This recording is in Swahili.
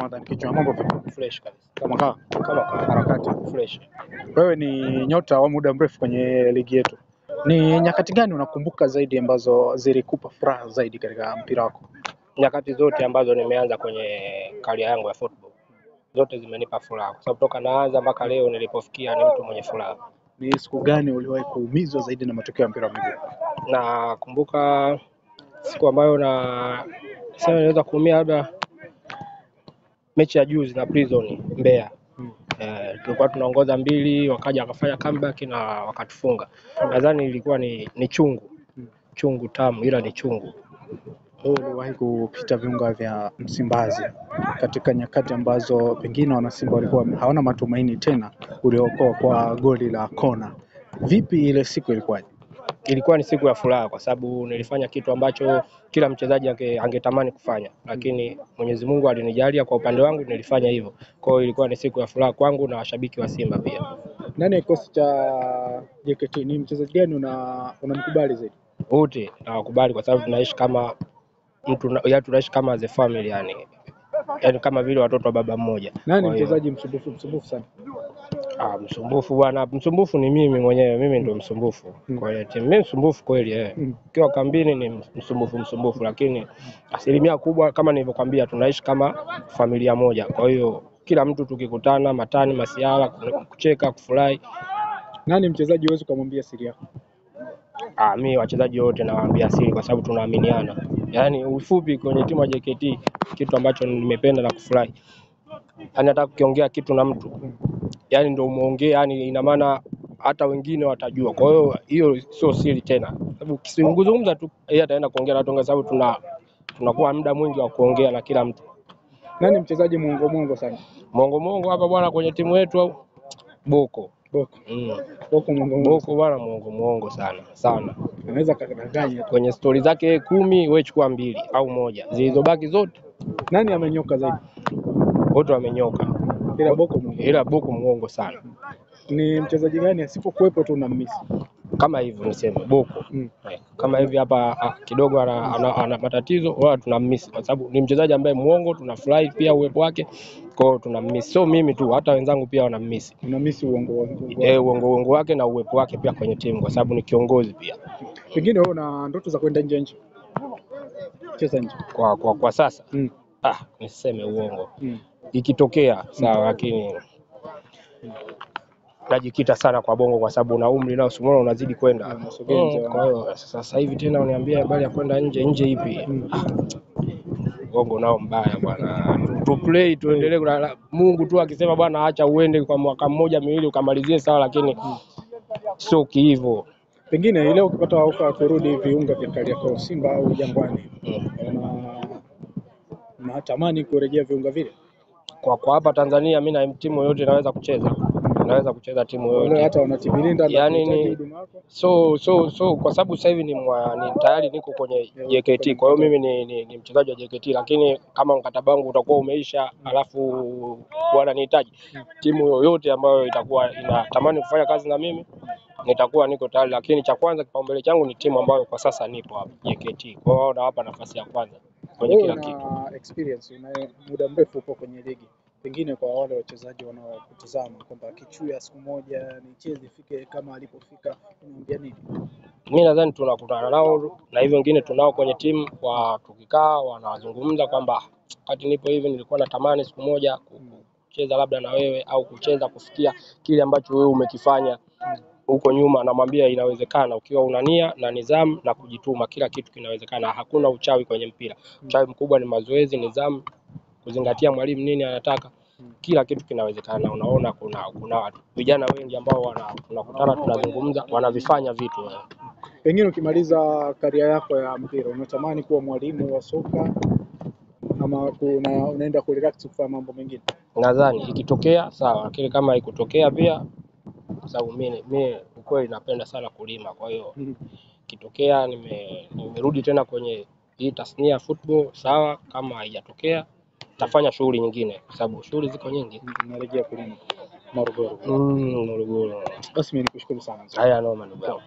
Ramadhani Kichwa, mambo vipi? Fresh kabisa. Kama harakati Fresh. Wewe ni nyota wa muda mrefu kwenye ligi yetu. Ni nyakati gani unakumbuka zaidi ambazo zilikupa furaha zaidi katika mpira wako? Nyakati zote ambazo nimeanza kwenye career yangu ya football, zote zimenipa furaha. Kwa sababu toka naanza mpaka leo nilipofikia ni mtu mwenye furaha. Ni siku gani uliwahi kuumizwa zaidi na matokeo ya mpira wa miguu? Nakumbuka siku ambayo sema niweza kuumia labda mechi ya juzi na Prison Mbeya. Tulikuwa tunaongoza 2, wakaja wakafanya comeback na wakatufunga. Nadhani ilikuwa ni chungu tamu, ila ni chungu. Uliwahi kupita viunga vya Msimbazi katika nyakati ambazo pengine wanasimba walikuwa hawana matumaini tena, uliokoa kwa goli la kona. Vipi ile siku ilikuwaje? Ilikuwa ni siku ya furaha kwa sababu nilifanya kitu ambacho kila mchezaji angetamani kufanya, lakini Mwenyezi Mungu alinijalia kwa upande wangu nilifanya hivyo. Kwa hiyo ilikuwa ni siku ya furaha kwangu na washabiki wa Simba pia. Ndani ya kikosi cha JKT ni mchezaji gani unamkubali zaidi? Wote nawakubali kwa sababu tunaishi kama tunaishi kama as a family yani kama vile watoto wa baba mmoja. Nani mchezaji msumbufu sana? Msumbufu bwana, msumbufu ni mimi mwenyewe, mimi ndio msumbufu. Kwa hiyo mimi msumbufu kweli Kiwa kambini ni msumbufu, lakini asilimia kubwa kama nilivyokuambia tunaishi kama familia moja. Kwa hiyo kila mtu tukikutana matani, masiala, kucheka, kufurahi. Nani mchezaji huwezi kumwambia siri yako? Mimi wachezaji wote nawaambia siri kwa sababu tunaaminiana. Yaani ufupi kwenye timu ya JKT kitu ambacho nimependa na kufurahi. Yaani hata ukiongea kitu na mtu yaani ndio umeongea, yani ina maana hata wengine watajua. Kwa hiyo sio siri tena. Sababu ukizungumza tu yeye ataenda kuongea na watu, sababu tunakuwa muda mwingi wa kuongea na kila mtu. Nani mchezaji muongo sana? Muongo hapa bwana kwenye timu yetu Boko. Boko bwana muongo sana. Anaweza kudanganya. Kwenye stori zake 10 wewe chukua 2 au 1. Zilizobaki zote. Nani amenyoka zaidi? Wote wamenyoka. Ila Boko muongo sana. Ni mchezaji gani asipokuepo tu unammiss? Kama hivyo niseme Boko. Kama hivi hapa kidogo ana matatizo, wala tunammiss kwa sababu ni mchezaji ambaye muongo, tunafurahi pia uwepo wake. Kwa hiyo tunammiss. So mimi tu, hata wenzangu pia wanammiss. Unammiss uongo wake na uwepo wake pia kwenye timu kwa sababu ni kiongozi pia. Pengine wewe una ndoto za kwenda nje? Cheza nje. Kwa sasa. Niseme uongo. Ikitokea sawa, lakini najikita sana kwa Bongo kwa sababu na umri nao simona unazidi kwenda. Kwa hiyo sasa hivi tena uniambia habari ya kwenda nje ipi? Bongo nao mbaya bwana. Tu play tuendelee, Mungu tu akisema bwana acha uende kwa mwaka mmoja miwili ukamalizie sawa, lakini sio hivyo. Pengine leo ukipata ofa kurudi viunga vya Kariakoo, Simba au Jangwani, natamani kurejea viunga vile? Kwa hapa Tanzania mimi na timu yote naweza kucheza timu yote. Hata wanatibilinda yani so kwa sababu sasa hivi ni tayari niko kwenye JKT. Kwa hiyo mimi ni mchezaji wa JKT, lakini kama mkataba wangu utakuwa umeisha alafu wananihitaji, timu yoyote ambayo itakuwa inatamani kufanya kazi na mimi nitakuwa niko tayari, lakini cha kwanza kipaumbele changu ni timu ambayo kwa sasa nipo hapa JKT. Kwa hiyo nawapa nafasi ya kwanza kwenye kila kitu. Experience na muda mrefu upo kwenye ligi, pengine kwa wale wachezaji wanaokutazama kwamba Kichuya siku moja nicheze ifike kama alipofika, unaambia nini? Mimi nadhani tunakutana nao na hivyo wengine tunao kwenye timu, tukikaa wanazungumza kwamba wakati nipo hivi nilikuwa natamani siku moja kucheza labda na wewe au kucheza kufikia kile ambacho wewe umekifanya huko nyuma. Namwambia inawezekana ukiwa una nia na nidhamu na kujituma, kila kitu kinawezekana. Hakuna uchawi kwenye mpira. Uchawi mkubwa ni mazoezi, nidhamu, kuzingatia mwalimu nini anataka. Kila kitu kinawezekana. Unaona kuna watu vijana wengi ambao tunakutana tunazungumza wanavifanya vitu. Pengine ukimaliza career yako ya mpira unatamani kuwa mwalimu wa soka ama unaenda kurelax kufanya mambo mengine? Nadhani ikitokea sawa, lakini kama haikutokea pia, kwa sababu mimi ukweli napenda sana kulima. Kwa hiyo kitokea nimerudi tena kwenye hii tasnia ya football sawa, kama haijatokea tafanya shughuli nyingine kwa sababu shughuli ziko nyingi. Narejea kulima Morogoro. Morogoro. Basi mimi nikushukuru sana. Haya noma ndugu yangu.